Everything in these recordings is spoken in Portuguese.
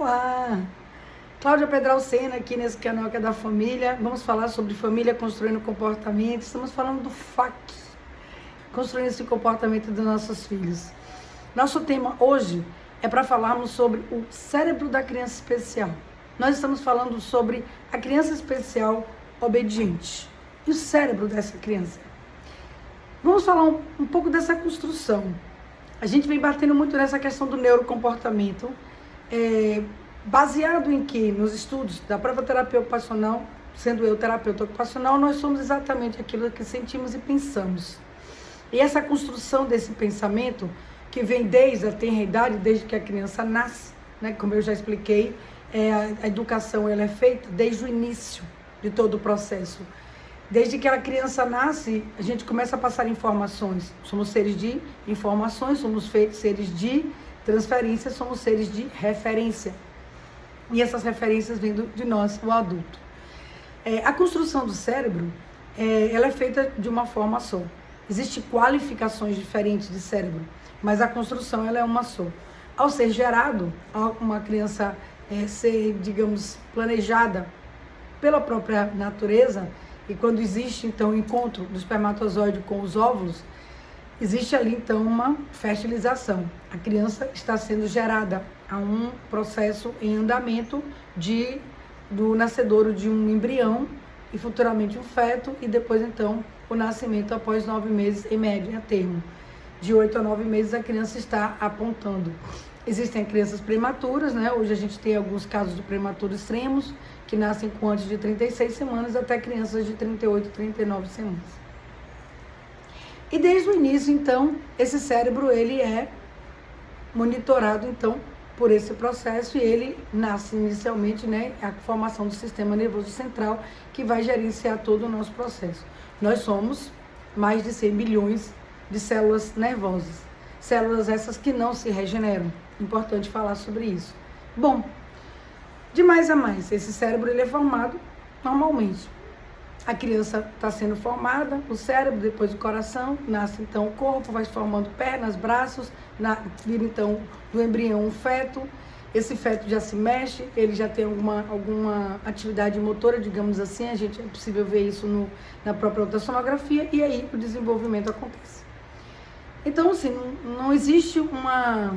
Olá! Cláudia Pedralcena aqui nesse canal que é da família. Vamos falar sobre família construindo comportamento. Estamos falando do FAC, construindo esse comportamento dos nossos filhos. Nosso tema hoje é para falarmos sobre o cérebro da criança especial. Nós estamos falando sobre a criança especial obediente e o cérebro dessa criança. Vamos falar um pouco dessa construção. A gente vem batendo muito nessa questão do neurocomportamento, baseado em que, nos estudos da própria terapia ocupacional, sendo eu terapeuta ocupacional, nós somos exatamente aquilo que sentimos e pensamos. E essa construção desse pensamento, que vem desde a tenra idade, desde que a criança nasce, né, como eu já expliquei, a educação ela é feita desde o início de todo o processo. Desde que a criança nasce, a gente começa a passar informações. Somos seres de informações, somos seres de transferência, somos seres de referência. E essas referências vêm de nós, o adulto. A construção do cérebro, ela é feita de uma forma só. Existem qualificações diferentes de cérebro, mas a construção ela é uma só. Ao ser gerado, uma criança ser, digamos, planejada pela própria natureza, e quando existe, então, o encontro do espermatozoide com os óvulos, existe ali, então, uma fertilização. A criança está sendo gerada a um processo em andamento do nascedouro de um embrião e futuramente um feto, e depois, então, o nascimento após 9 meses, em média, a termo. De 8 a 9 meses, a criança está apontando. Existem crianças prematuras, né? Hoje a gente tem alguns casos de prematuros extremos, que nascem com antes de 36 semanas, até crianças de 38, 39 semanas. E desde o início, então, esse cérebro, ele é monitorado, então, por esse processo, e ele nasce inicialmente, né, a formação do sistema nervoso central, que vai gerenciar todo o nosso processo. Nós somos mais de 100 bilhões de células nervosas. Células essas que não se regeneram. Importante falar sobre isso. Bom, de mais a mais, esse cérebro ele é formado normalmente. A criança está sendo formada, o cérebro, depois o coração, nasce então o corpo, vai se formando pernas, braços, vira então do embrião um feto. Esse feto já se mexe, ele já tem alguma atividade motora, digamos assim, é possível ver isso na própria ultrassonografia, e aí o desenvolvimento acontece. Então, assim, não existe uma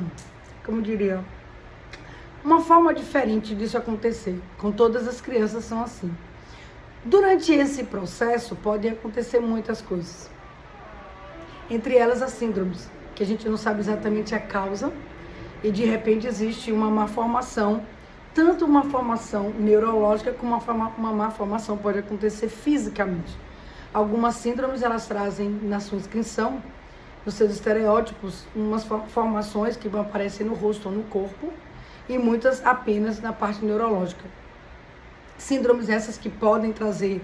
forma diferente disso acontecer. Com todas as crianças são assim. Durante esse processo, podem acontecer muitas coisas. Entre elas, as síndromes, que a gente não sabe exatamente a causa, e de repente existe uma má formação, tanto uma formação neurológica como uma má formação pode acontecer fisicamente. Algumas síndromes, elas trazem na sua inscrição, nos seus estereótipos, umas formações que vão aparecer no rosto ou no corpo, e muitas apenas na parte neurológica. Síndromes essas que podem trazer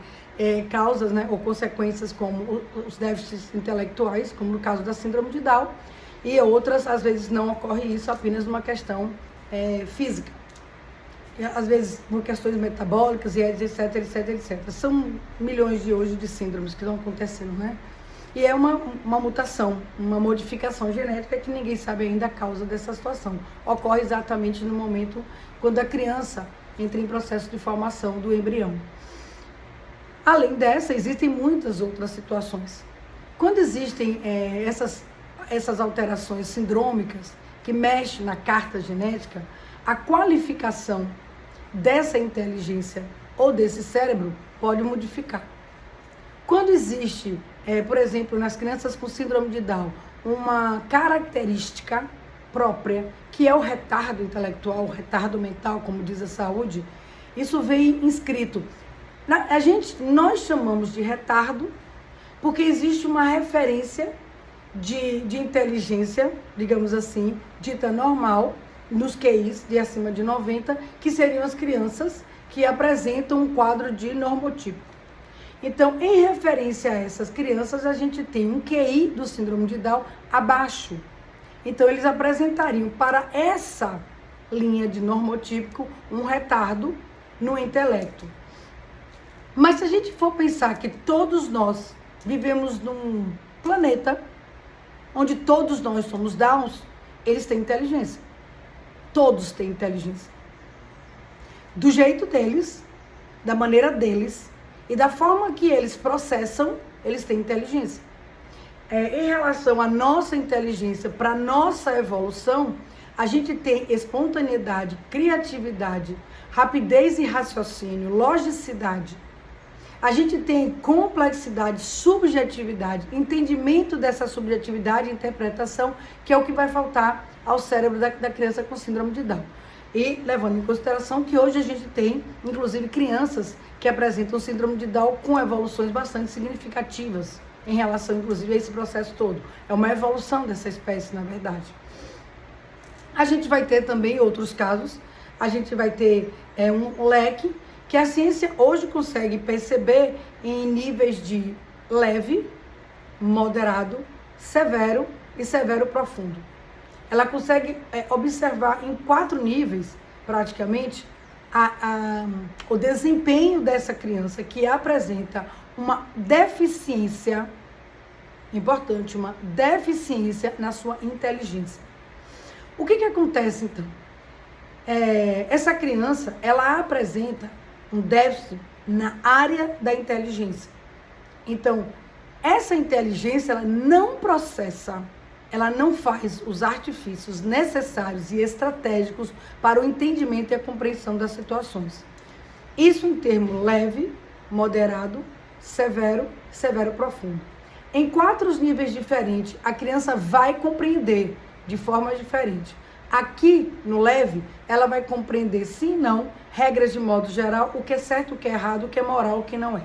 causas, né, ou consequências como os déficits intelectuais, como no caso da síndrome de Down, e outras, às vezes, não ocorre isso apenas numa questão física. Às vezes, por questões metabólicas, e etc, etc, etc. São milhões de hoje de síndromes que estão acontecendo, né? E é uma mutação, uma modificação genética que ninguém sabe ainda a causa dessa situação. Ocorre exatamente no momento quando a criança entra em processo de formação do embrião. Além dessa, existem muitas outras situações. Quando existem essas alterações sindrômicas que mexem na carta genética, a qualificação dessa inteligência ou desse cérebro pode modificar. Quando existe, por exemplo, nas crianças com síndrome de Down, uma característica própria, que é o retardo intelectual, o retardo mental, como diz a saúde, isso vem inscrito. Nós chamamos de retardo porque existe uma referência de inteligência, digamos assim, dita normal, nos QIs de acima de 90, que seriam as crianças que apresentam um quadro de normotípico. Então, em referência a essas crianças, a gente tem um QI do síndrome de Down abaixo. Então, eles apresentariam para essa linha de normotípico um retardo no intelecto. Mas se a gente for pensar que todos nós vivemos num planeta onde todos nós somos Downs, eles têm inteligência. Todos têm inteligência. do jeito deles, da maneira deles e da forma que eles processam, eles têm inteligência. Em relação à nossa inteligência, para a nossa evolução, a gente tem espontaneidade, criatividade, rapidez e raciocínio, logicidade. A gente tem complexidade, subjetividade, entendimento dessa subjetividade e interpretação, que é o que vai faltar ao cérebro da criança com síndrome de Down. E levando em consideração que hoje a gente tem, inclusive, crianças que apresentam síndrome de Down com evoluções bastante significativas em relação, inclusive, a esse processo todo. É uma evolução dessa espécie, na verdade. A gente vai ter também outros casos, a gente vai ter um leque que a ciência hoje consegue perceber em níveis de leve, moderado, severo e severo profundo. Ela consegue observar em 4 níveis, praticamente, o desempenho dessa criança que apresenta uma deficiência, importante, uma deficiência na sua inteligência. O que acontece, então? Essa criança, ela apresenta um déficit na área da inteligência. Então, essa inteligência, ela não processa, ela não faz os artifícios necessários e estratégicos para o entendimento e a compreensão das situações. Isso em termo leve, moderado, severo, severo profundo. Em 4 níveis diferentes, a criança vai compreender de forma diferente. Aqui, no leve, ela vai compreender sim e não, regras de modo geral, o que é certo, o que é errado, o que é moral, o que não é.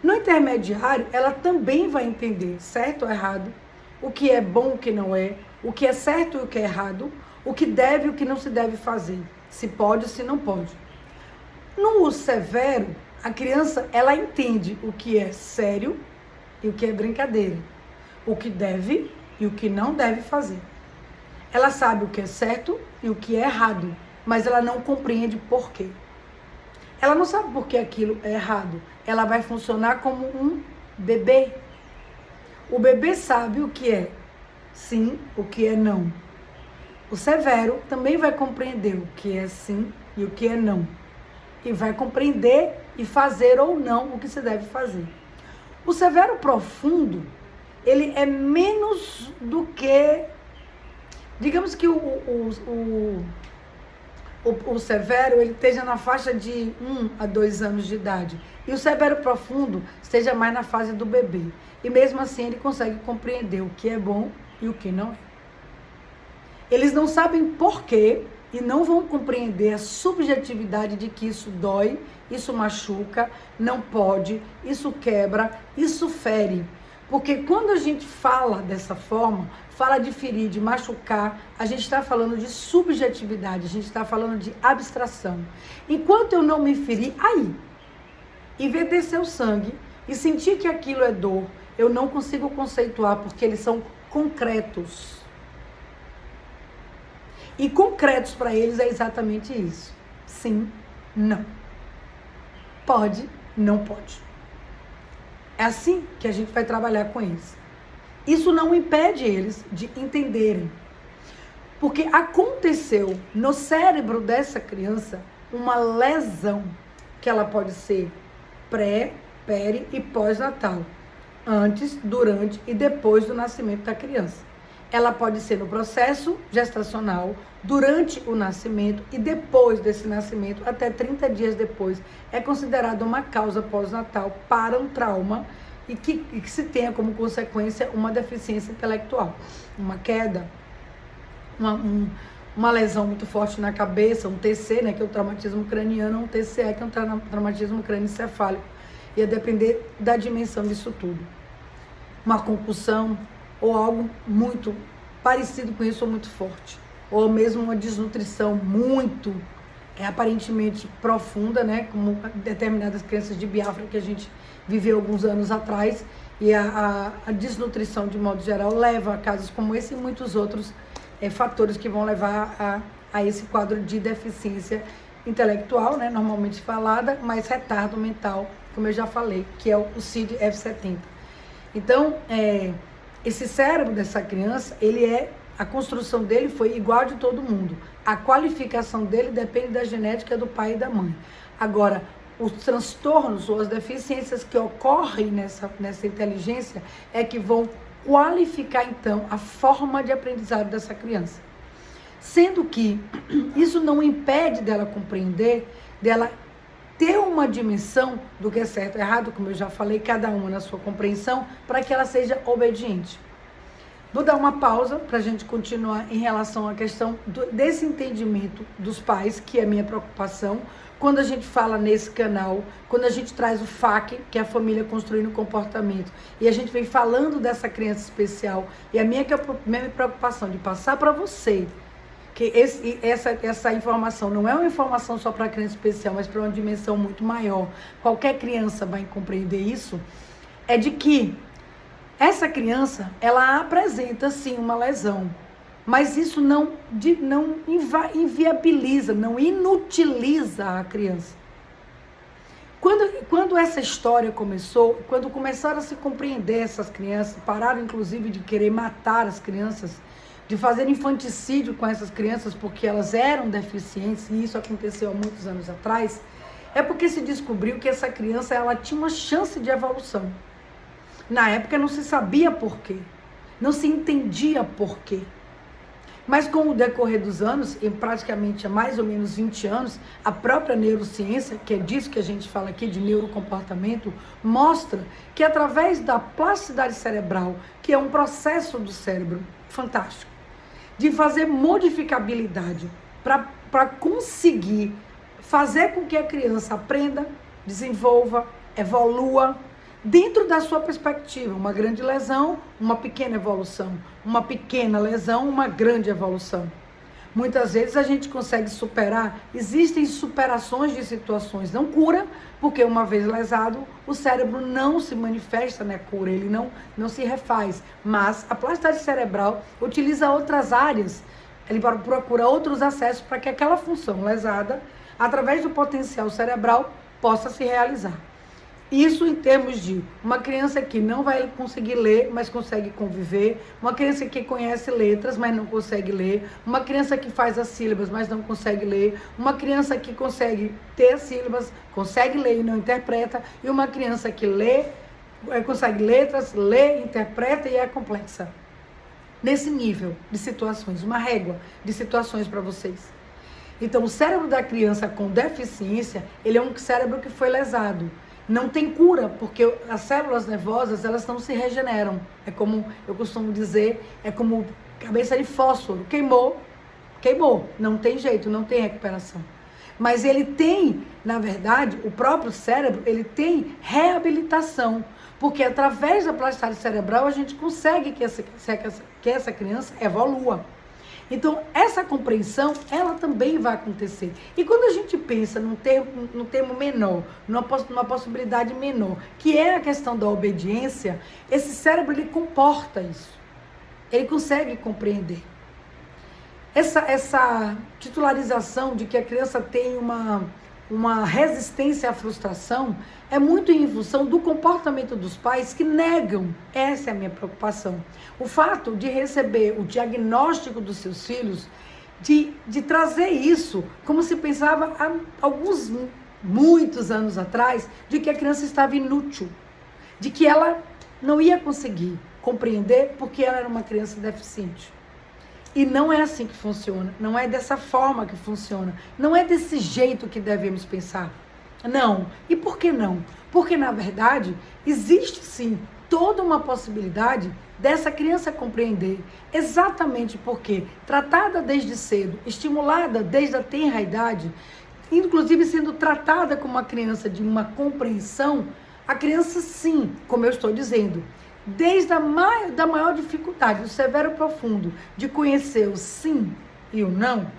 No intermediário, ela também vai entender certo ou errado, o que é bom, o que não é, o que é certo e o que é errado, o que deve e o que não se deve fazer, se pode, se não pode. No severo, a criança, ela entende o que é sério e o que é brincadeira, o que deve e o que não deve fazer. Ela sabe o que é certo e o que é errado, mas ela não compreende por quê. Ela não sabe por que aquilo é errado. Ela vai funcionar como um bebê. O bebê sabe o que é sim, o que é não. O severo também vai compreender o que é sim e o que é não. E vai compreender e fazer ou não o que se deve fazer. O severo profundo, ele é menos do que... Digamos que o severo, ele esteja na faixa de 1 a 2 anos de idade. E o severo profundo esteja mais na fase do bebê. E mesmo assim ele consegue compreender o que é bom e o que não é. Eles não sabem por quê e não vão compreender a subjetividade de que isso dói, isso machuca, não pode, isso quebra, isso fere. Porque quando a gente fala dessa forma, fala de ferir, de machucar, a gente está falando de subjetividade, a gente está falando de abstração. Enquanto eu não me ferir, aí, e ver descer o sangue e sentir que aquilo é dor, eu não consigo conceituar porque eles são concretos. E concretos para eles é exatamente isso. Sim, não. Pode, não pode. É assim que a gente vai trabalhar com eles. Isso não impede eles de entenderem. Porque aconteceu no cérebro dessa criança uma lesão, que ela pode ser pré, peri e pós-natal. Antes, durante e depois do nascimento da criança. Ela pode ser no processo gestacional, durante o nascimento e depois desse nascimento, até 30 dias depois. É considerada uma causa pós-natal para um trauma e que se tenha como consequência uma deficiência intelectual. Uma queda, uma lesão muito forte na cabeça, um TC, né, que é o traumatismo craniano, ou um TCE, que é um traumatismo crânioencefálico. Ia depender da dimensão disso tudo. Uma concussão ou algo muito parecido com isso ou muito forte. Ou mesmo uma desnutrição muito, aparentemente profunda, né? Como determinadas crianças de Biafra que a gente viveu alguns anos atrás. E a desnutrição, de modo geral, leva a casos como esse e muitos outros fatores que vão levar a esse quadro de deficiência intelectual, né? Normalmente falada, mas retardo mental, como eu já falei, que é o CID-F70. Então, esse cérebro dessa criança, ele é A construção dele foi igual de todo mundo. A qualificação dele depende da genética do pai e da mãe. Agora, os transtornos ou as deficiências que ocorrem nessa inteligência é que vão qualificar, então, a forma de aprendizado dessa criança. Sendo que isso não impede dela compreender, dela ter uma dimensão do que é certo e errado, como eu já falei, cada uma na sua compreensão, para que ela seja obediente. Vou dar uma pausa para a gente continuar em relação à questão desse entendimento dos pais, que é a minha preocupação, quando a gente fala nesse canal, quando a gente traz o FAQ, que é a família construindo comportamento, e a gente vem falando dessa criança especial, e a minha preocupação de passar para você, que essa informação não é uma informação só para a criança especial, mas para uma dimensão muito maior, qualquer criança vai compreender isso, é de que essa criança, ela apresenta sim uma lesão, mas isso não inviabiliza, não inutiliza a criança. Quando essa história começou, quando começaram a se compreender essas crianças, pararam inclusive de querer matar as crianças, de fazer infanticídio com essas crianças porque elas eram deficientes, e isso aconteceu há muitos anos atrás, é porque se descobriu que essa criança ela tinha uma chance de evolução. Na época não se sabia por quê, não se entendia por quê. Mas com o decorrer dos anos, em praticamente há mais ou menos 20 anos, a própria neurociência, que é disso que a gente fala aqui, de neurocomportamento, mostra que através da plasticidade cerebral, que é um processo do cérebro fantástico, de fazer modificabilidade para conseguir fazer com que a criança aprenda, desenvolva, evolua, dentro da sua perspectiva, uma grande lesão, uma pequena evolução. Uma pequena lesão, uma grande evolução. Muitas vezes a gente consegue superar, existem superações de situações, não cura, porque uma vez lesado, o cérebro não se manifesta na cura, ele não se refaz. Mas a plasticidade cerebral utiliza outras áreas, ele procura outros acessos para que aquela função lesada, através do potencial cerebral, possa se realizar. Isso em termos de uma criança que não vai conseguir ler, mas consegue conviver, uma criança que conhece letras, mas não consegue ler, uma criança que faz as sílabas, mas não consegue ler, uma criança que consegue ter as sílabas, consegue ler e não interpreta, e uma criança que lê, consegue letras, lê, interpreta e é complexa. Nesse nível de situações, uma régua de situações para vocês. Então, o cérebro da criança com deficiência, ele é um cérebro que foi lesado. Não tem cura, porque as células nervosas, elas não se regeneram. É como eu costumo dizer, é como cabeça de fósforo. Queimou, não tem jeito, não tem recuperação. Mas ele tem, na verdade, o próprio cérebro, ele tem reabilitação. Porque através da plasticidade cerebral, a gente consegue que essa criança evolua. Então, essa compreensão, ela também vai acontecer. E quando a gente pensa num termo menor, numa possibilidade menor, que é a questão da obediência, esse cérebro, ele comporta isso. Ele consegue compreender. Essa titularização de que a criança tem uma resistência à frustração é muito em função do comportamento dos pais que negam. Essa é a minha preocupação. O fato de receber o diagnóstico dos seus filhos, de trazer isso, como se pensava há muitos anos atrás, de que a criança estava inútil, de que ela não ia conseguir compreender porque ela era uma criança deficiente. E não é assim que funciona, não é dessa forma que funciona, não é desse jeito que devemos pensar. Não. E por que não? Porque, na verdade, existe sim toda uma possibilidade dessa criança compreender, exatamente porque, tratada desde cedo, estimulada desde a tenra idade, inclusive sendo tratada como uma criança de uma compreensão, a criança sim, como eu estou dizendo, desde da maior dificuldade, o severo profundo, de conhecer o sim e o não,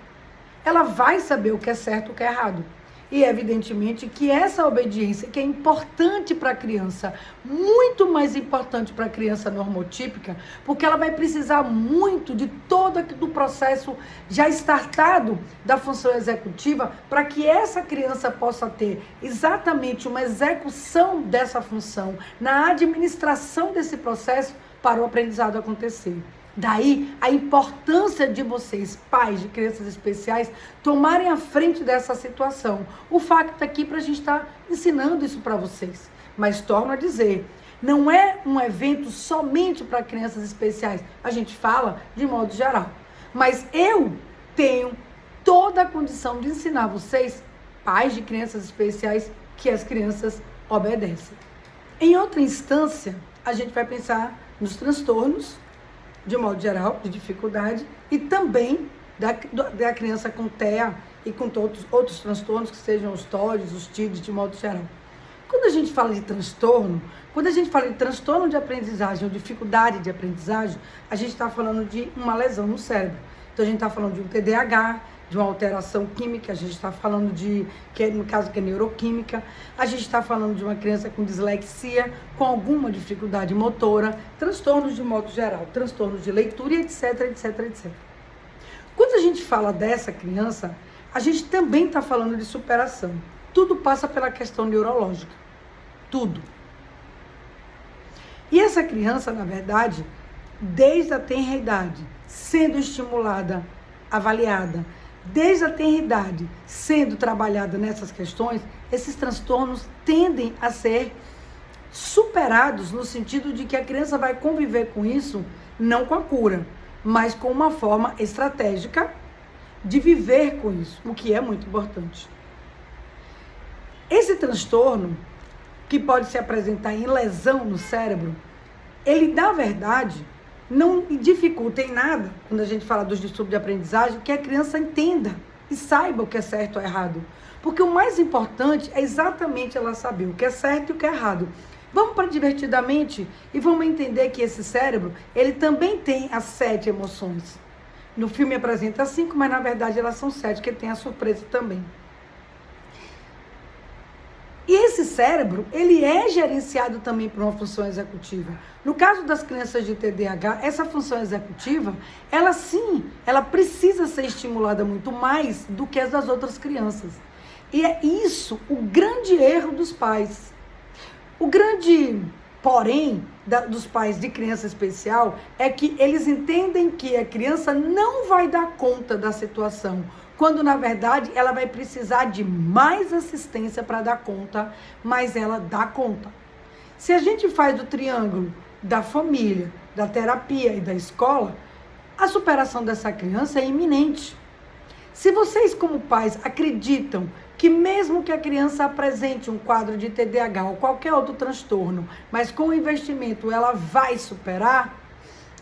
ela vai saber o que é certo e o que é errado. E evidentemente que essa obediência, que é importante para a criança, muito mais importante para a criança normotípica, porque ela vai precisar muito de todo o processo já startado da função executiva, para que essa criança possa ter exatamente uma execução dessa função, na administração desse processo, para o aprendizado acontecer. Daí a importância de vocês, pais de crianças especiais, tomarem a frente dessa situação. O facto é aqui para a gente estar ensinando isso para vocês. Mas torno a dizer, não é um evento somente para crianças especiais. A gente fala de modo geral. Mas eu tenho toda a condição de ensinar vocês, pais de crianças especiais, que as crianças obedecem. Em outra instância, a gente vai pensar nos transtornos, de modo geral, de dificuldade, e também da criança com TEA e com outros transtornos, que sejam os TODs, os TIDs, de modo geral. Quando a gente fala de transtorno, quando a gente fala de transtorno de aprendizagem ou dificuldade de aprendizagem, a gente está falando de uma lesão no cérebro. Então, a gente está falando de um TDAH, de uma alteração química, a gente está falando de, que no caso que é neuroquímica, a gente está falando de uma criança com dislexia, com alguma dificuldade motora, transtornos de modo geral, transtornos de leitura, etc, etc, etc. Quando a gente fala dessa criança, a gente também está falando de superação. Tudo passa pela questão neurológica. Tudo. E essa criança, na verdade, desde a tenra idade, sendo estimulada, avaliada, desde a tenra idade, sendo trabalhada nessas questões, esses transtornos tendem a ser superados no sentido de que a criança vai conviver com isso, não com a cura, mas com uma forma estratégica de viver com isso, o que é muito importante. Esse transtorno, que pode se apresentar em lesão no cérebro, ele, na verdade, não dificulta em nada, quando a gente fala dos distúrbios de aprendizagem, que a criança entenda e saiba o que é certo ou errado. Porque o mais importante é exatamente ela saber o que é certo e o que é errado. Vamos para divertidamente e vamos entender que esse cérebro, ele também tem as 7 emoções. No filme apresenta 5, mas na verdade elas são 7, que tem a surpresa também. E esse cérebro, ele é gerenciado também por uma função executiva. No caso das crianças de TDAH, essa função executiva, ela sim, ela precisa ser estimulada muito mais do que as das outras crianças. E é isso o grande erro dos pais. O grande porém dos pais de criança especial é que eles entendem que a criança não vai dar conta da situação, quando na verdade ela vai precisar de mais assistência para dar conta, mas ela dá conta. Se a gente faz do triângulo da família, da terapia e da escola, a superação dessa criança é iminente. Se vocês como pais acreditam que mesmo que a criança apresente um quadro de TDAH ou qualquer outro transtorno, mas com o investimento ela vai superar,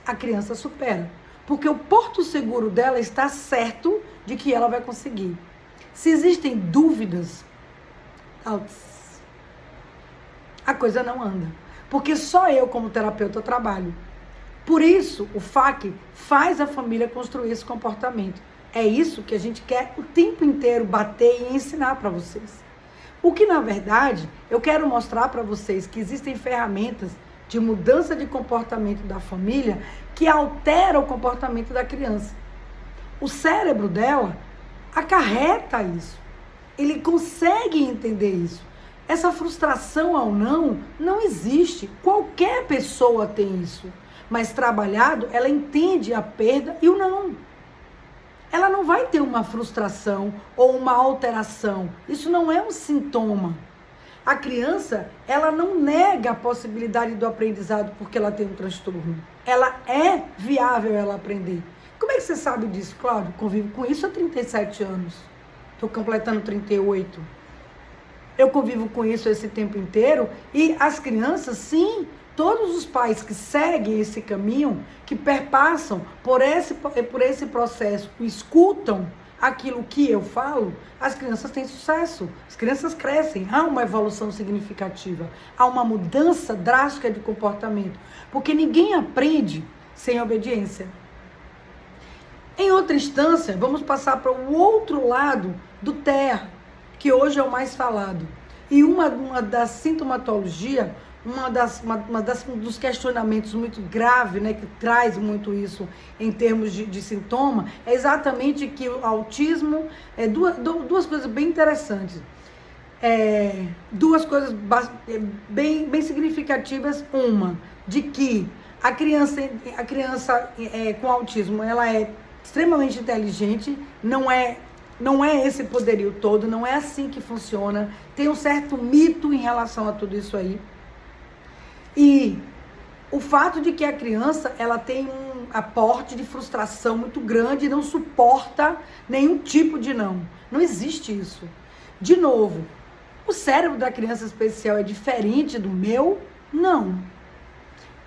a criança supera. Porque o porto seguro dela está certo de que ela vai conseguir. Se existem dúvidas, a coisa não anda. Porque só eu, como terapeuta, trabalho. Por isso, o FAQ faz a família construir esse comportamento. É isso que a gente quer o tempo inteiro bater e ensinar para vocês. O que, na verdade, eu quero mostrar para vocês que existem ferramentas de mudança de comportamento da família que altera o comportamento da criança. O cérebro dela acarreta isso. Ele consegue entender isso. Essa frustração ao não existe. Qualquer pessoa tem isso. Mas trabalhado, ela entende a perda e o não. Ela não vai ter uma frustração ou uma alteração. Isso não é um sintoma. A criança, ela não nega a possibilidade do aprendizado porque ela tem um transtorno. Ela é viável ela aprender. Como é que você sabe disso, Cláudio? Convivo com isso há 37 anos. Estou completando 38. Eu convivo com isso esse tempo inteiro. E as crianças, sim, todos os pais que seguem esse caminho, que perpassam por esse processo, escutam aquilo que eu falo, as crianças têm sucesso, as crianças crescem, há uma evolução significativa, há uma mudança drástica de comportamento, porque ninguém aprende sem obediência. Em outra instância, vamos passar para o outro lado do TEA, que hoje é o mais falado. E uma das sintomatologias, um dos questionamentos muito graves, né, que traz muito isso em termos de sintoma, é exatamente que o autismo é duas coisas bem interessantes. Duas coisas bem significativas. Uma, de que A criança com autismo, ela é extremamente inteligente, não é esse poderio todo, não é assim que funciona. Tem um certo mito em relação a tudo isso aí. E o fato de que a criança, ela tem um aporte de frustração muito grande e não suporta nenhum tipo de não. Não existe isso. De novo, o cérebro da criança especial é diferente do meu? Não.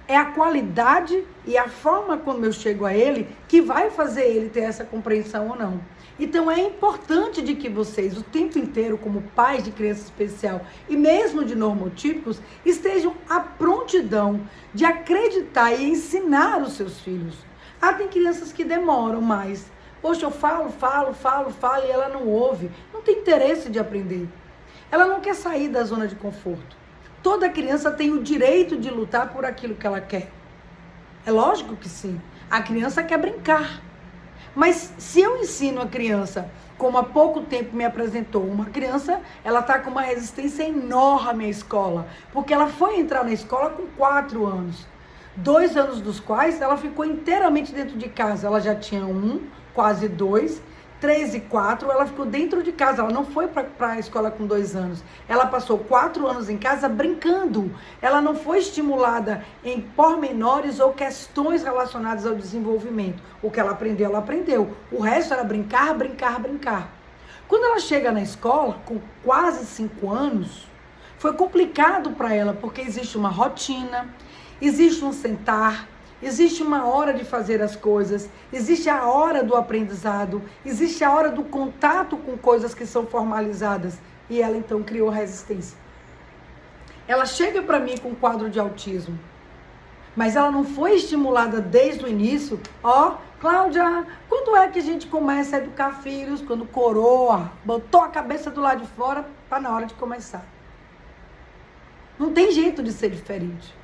É a qualidade e a forma como eu chego a ele que vai fazer ele ter essa compreensão ou não. Então é importante de que vocês, o tempo inteiro, como pais de criança especial e mesmo de normotípicos, estejam à prontidão de acreditar e ensinar os seus filhos. Tem crianças que demoram mais. Poxa, eu falo e ela não ouve. Não tem interesse de aprender. Ela não quer sair da zona de conforto. Toda criança tem o direito de lutar por aquilo que ela quer. É lógico que sim. A criança quer brincar. Mas se eu ensino a criança, como há pouco tempo me apresentou, uma criança, ela está com uma resistência enorme à escola. Porque ela foi entrar na escola com 4 anos. 2 anos dos quais ela ficou inteiramente dentro de casa. Ela já tinha 1, quase 2, 3 e 4, ela ficou dentro de casa, ela não foi para a escola com 2 anos. Ela passou 4 anos em casa brincando. Ela não foi estimulada em pormenores ou questões relacionadas ao desenvolvimento. O que ela aprendeu, ela aprendeu. O resto era brincar, brincar, brincar. Quando ela chega na escola, com quase 5 anos, foi complicado para ela, porque existe uma rotina, existe um sentar, existe uma hora de fazer as coisas, existe a hora do aprendizado, existe a hora do contato com coisas que são formalizadas. E ela então criou resistência. Ela chega para mim com um quadro de autismo, mas ela não foi estimulada desde o início. Cláudia, quando é que a gente começa a educar filhos? Quando coroa, botou a cabeça do lado de fora, tá na hora de começar. Não tem jeito de ser diferente.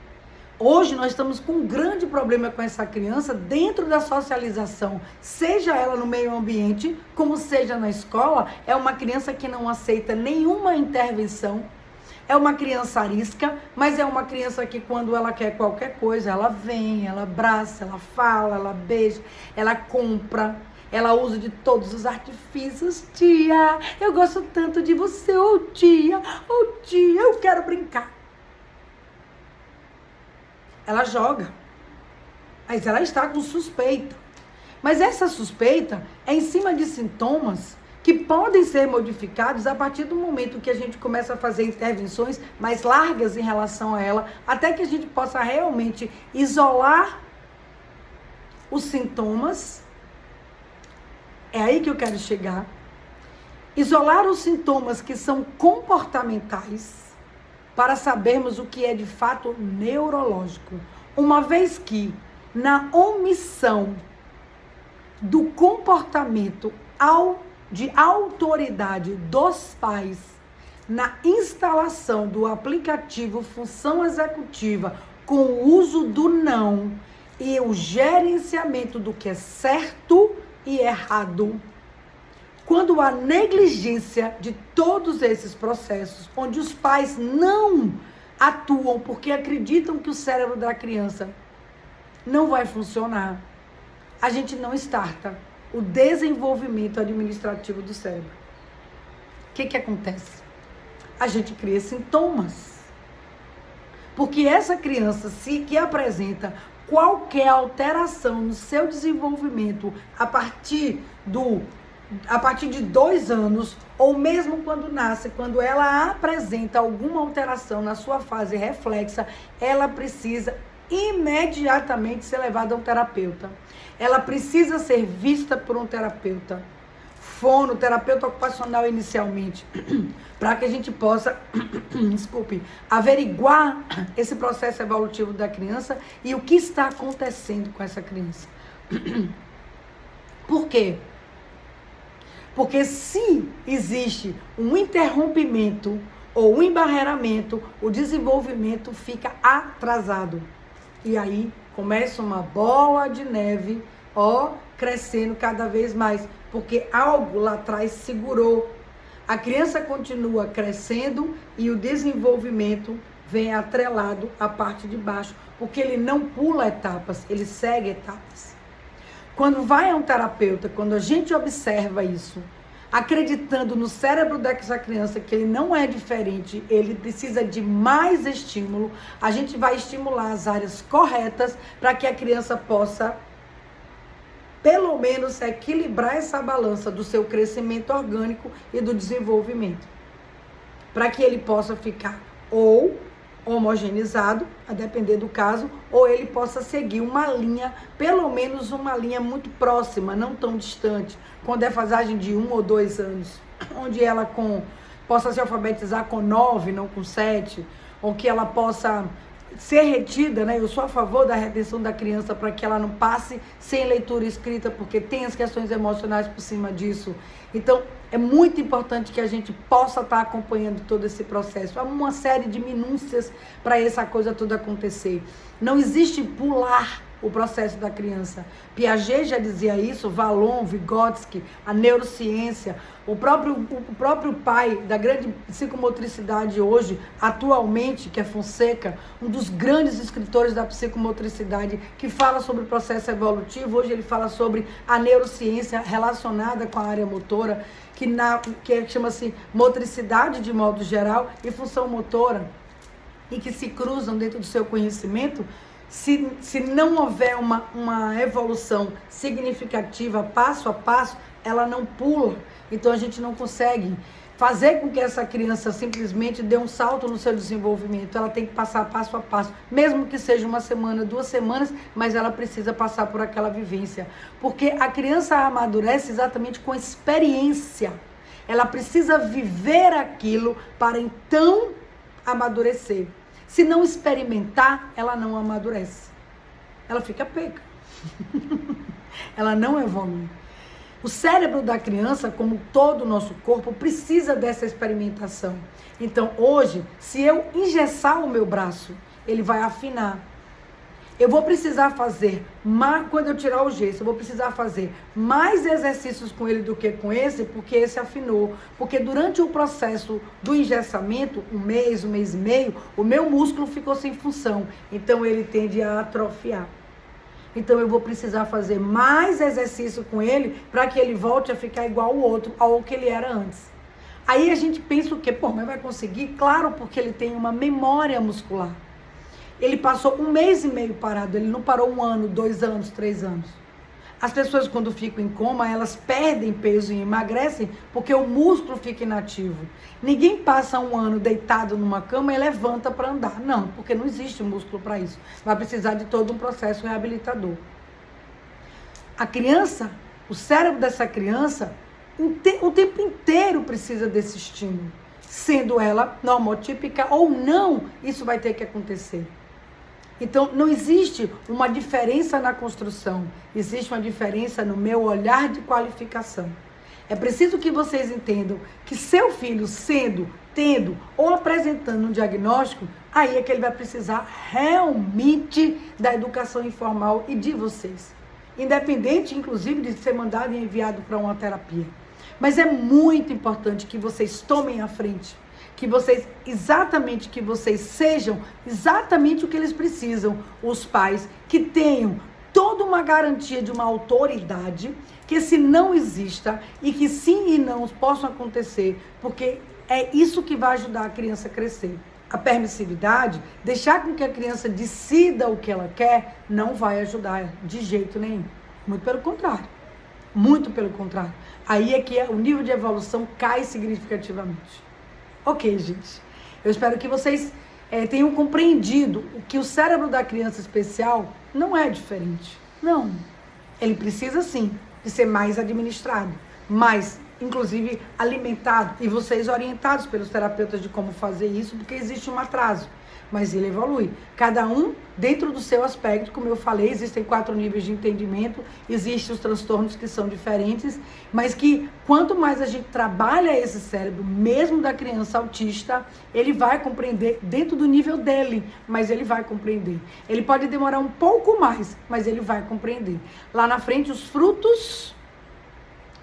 Hoje nós estamos com um grande problema com essa criança dentro da socialização, seja ela no meio ambiente, como seja na escola. É uma criança que não aceita nenhuma intervenção, é uma criança arisca, mas é uma criança que quando ela quer qualquer coisa, ela vem, ela abraça, ela fala, ela beija, ela compra, ela usa de todos os artifícios. Tia, eu gosto tanto de você, tia, eu quero brincar. Ela joga, mas ela está com suspeita. Mas essa suspeita é em cima de sintomas que podem ser modificados a partir do momento que a gente começa a fazer intervenções mais largas em relação a ela, até que a gente possa realmente isolar os sintomas. É aí que eu quero chegar. Isolar os sintomas que são comportamentais, para sabermos o que é de fato neurológico. Uma vez que, na omissão do comportamento de autoridade dos pais, na instalação do aplicativo função executiva com o uso do não e o gerenciamento do que é certo e errado, quando há negligência de todos esses processos, onde os pais não atuam porque acreditam que o cérebro da criança não vai funcionar, a gente não starta o desenvolvimento administrativo do cérebro. O que acontece? A gente cria sintomas. Porque essa criança, que apresenta qualquer alteração no seu desenvolvimento a partir de 2 anos, ou mesmo quando nasce, quando ela apresenta alguma alteração na sua fase reflexa, ela precisa imediatamente ser levada a um terapeuta. Ela precisa ser vista por um terapeuta, terapeuta ocupacional inicialmente, para que a gente possa, averiguar esse processo evolutivo da criança e o que está acontecendo com essa criança. Por quê? Porque se existe um interrompimento ou um embarreiramento, o desenvolvimento fica atrasado. E aí começa uma bola de neve, crescendo cada vez mais, porque algo lá atrás segurou. A criança continua crescendo e o desenvolvimento vem atrelado à parte de baixo, porque ele não pula etapas, ele segue etapas. Quando vai a um terapeuta, quando a gente observa isso, acreditando no cérebro dessa criança que ele não é diferente, ele precisa de mais estímulo, a gente vai estimular as áreas corretas para que a criança possa, pelo menos, equilibrar essa balança do seu crescimento orgânico e do desenvolvimento. Para que ele possa ficar ou homogeneizado, a depender do caso, ou ele possa seguir uma linha, pelo menos uma linha muito próxima, não tão distante, com defasagem de 1 ou 2 anos, onde ela possa se alfabetizar com 9, não com 7, ou que ela possa ser retida, né? Eu sou a favor da retenção da criança para que ela não passe sem leitura escrita, porque tem as questões emocionais por cima disso. Então, é muito importante que a gente possa estar acompanhando todo esse processo. Há uma série de minúcias para essa coisa toda acontecer. Não existe pular o processo da criança. Piaget já dizia isso, Vallon, Vygotsky, a neurociência, o próprio pai da grande psicomotricidade hoje, atualmente, que é Fonseca, um dos grandes escritores da psicomotricidade, que fala sobre o processo evolutivo. Hoje ele fala sobre a neurociência relacionada com a área motora, que chama-se motricidade de modo geral e função motora, e que se cruzam dentro do seu conhecimento. Se não houver uma evolução significativa, passo a passo, ela não pula. Então a gente não consegue fazer com que essa criança simplesmente dê um salto no seu desenvolvimento. Ela tem que passar passo a passo, mesmo que seja 1 semana, 2 semanas, mas ela precisa passar por aquela vivência. Porque a criança amadurece exatamente com experiência. Ela precisa viver aquilo para então amadurecer. Se não experimentar, ela não amadurece. Ela fica peca. Ela não evolui. O cérebro da criança, como todo o nosso corpo, precisa dessa experimentação. Então, hoje, se eu engessar o meu braço, ele vai afinar. Eu vou precisar fazer, quando eu tirar o gesso, eu vou precisar fazer mais exercícios com ele do que com esse, porque esse afinou. Porque durante o processo do engessamento, 1 mês, 1 mês e meio, o meu músculo ficou sem função. Então, ele tende a atrofiar. Então, eu vou precisar fazer mais exercício com ele para que ele volte a ficar igual ao outro, ao que ele era antes. Aí a gente pensa o quê? Pô, mas vai conseguir? Claro, porque ele tem uma memória muscular. Ele passou 1 mês e meio parado, ele não parou 1 ano, 2 anos, 3 anos. As pessoas, quando ficam em coma, elas perdem peso e emagrecem porque o músculo fica inativo. Ninguém passa 1 ano deitado numa cama e levanta para andar. Não, porque não existe músculo para isso. Vai precisar de todo um processo reabilitador. A criança, o cérebro dessa criança, o tempo inteiro precisa desse estímulo. Sendo ela normotípica ou não, isso vai ter que acontecer. Então, não existe uma diferença na construção, existe uma diferença no meu olhar de qualificação. É preciso que vocês entendam que seu filho tendo ou apresentando um diagnóstico, aí é que ele vai precisar realmente da educação informal e de vocês. Independente, inclusive, de ser mandado e enviado para uma terapia. Mas é muito importante que vocês tomem a frente. Que vocês sejam exatamente o que eles precisam, os pais, que tenham toda uma garantia de uma autoridade, que esse não exista e que sim e não possam acontecer, porque é isso que vai ajudar a criança a crescer. A permissividade, deixar com que a criança decida o que ela quer, não vai ajudar de jeito nenhum. Muito pelo contrário. Muito pelo contrário. Aí é que o nível de evolução cai significativamente. Ok, gente. Eu espero que vocês tenham compreendido que o cérebro da criança especial não é diferente. Não. Ele precisa, sim, de ser mais administrado, mais, inclusive, alimentado. E vocês orientados pelos terapeutas de como fazer isso, porque existe um atraso. Mas ele evolui. Cada um dentro do seu aspecto, como eu falei, existem 4 níveis de entendimento, existem os transtornos que são diferentes, mas que quanto mais a gente trabalha esse cérebro, mesmo da criança autista, ele vai compreender dentro do nível dele, mas ele vai compreender. Ele pode demorar um pouco mais, mas ele vai compreender. Lá na frente, os frutos,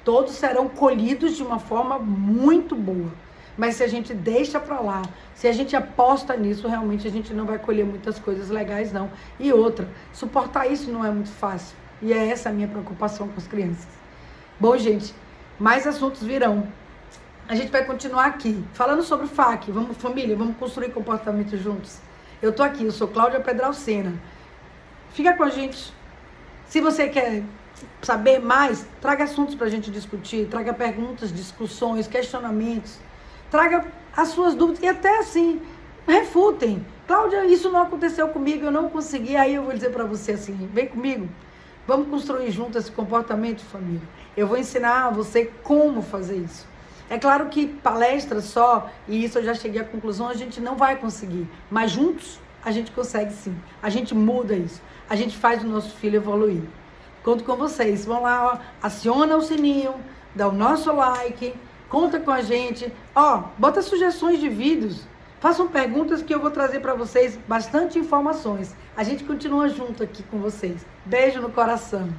todos serão colhidos de uma forma muito boa. Mas se a gente deixa pra lá, se a gente aposta nisso, realmente a gente não vai colher muitas coisas legais, não. E outra, suportar isso não é muito fácil. E é essa a minha preocupação com as crianças. Bom, gente, mais assuntos virão. A gente vai continuar aqui, falando sobre o FAQ. Vamos, família, vamos construir comportamento juntos. Eu tô aqui, eu sou Cláudia Pedralcena. Fica com a gente. Se você quer saber mais, traga assuntos pra gente discutir, traga perguntas, discussões, questionamentos. Traga as suas dúvidas e até assim, refutem. Cláudia, isso não aconteceu comigo, eu não consegui. Aí eu vou dizer pra você assim, vem comigo. Vamos construir junto esse comportamento, família. Eu vou ensinar a você como fazer isso. É claro que palestra só, e isso eu já cheguei à conclusão, a gente não vai conseguir. Mas juntos, a gente consegue sim. A gente muda isso. A gente faz o nosso filho evoluir. Conto com vocês. Vão lá, ó, aciona o sininho, dá o nosso like, conta com a gente. Ó, bota sugestões de vídeos. Façam perguntas que eu vou trazer para vocês bastante informações. A gente continua junto aqui com vocês. Beijo no coração.